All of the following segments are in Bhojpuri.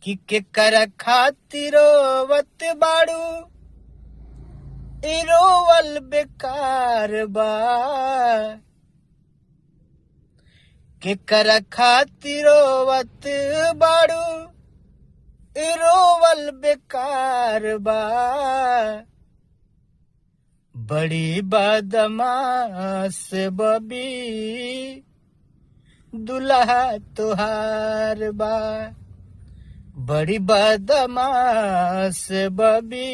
कि केकर खातिर रोवत बाड़ू ई रोवल बेकार बा। केकर खातिर रोवत बाड़ू ई रोवल बेकार बा। बड़ी बदमाश बबी दुल्हा तुहार बा। बड़ी बदमाश बबी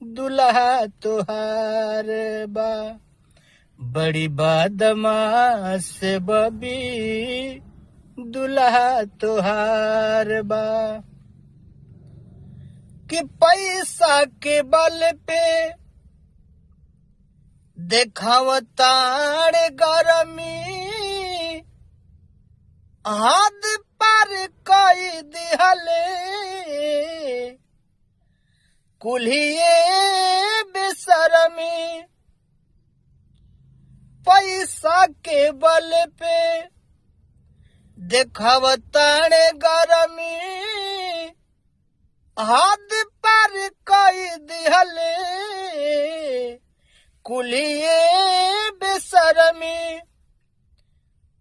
दुल्हा तुहार बा। बड़ी बदमाश बबी दुल्हा तुहार बा। कि पैसा के बल पे देखावतार गरमी हाथ पर कई दिहले कुल्हिए बेशरमी। पैसा के बल पे देखावतार गरमी हाथ पर कई दिहले कुलिए बेशरमी।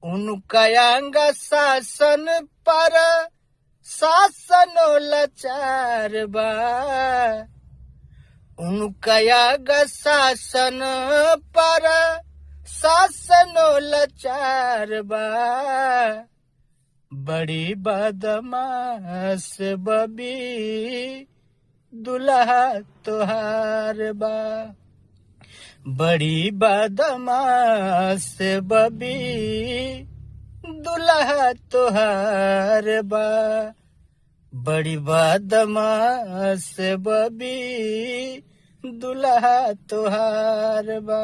उनका अंग शासन पर शासन लाचार बा। उनका अंग शासन पर शासन लाचार बा। बड़ी बदमाश बबी दुल्हा तुहार बा। बड़ी बदमाश बबी दुल्हा तुहार बा। बड़ी बदमाश बबी दुल्हा तुहार बा।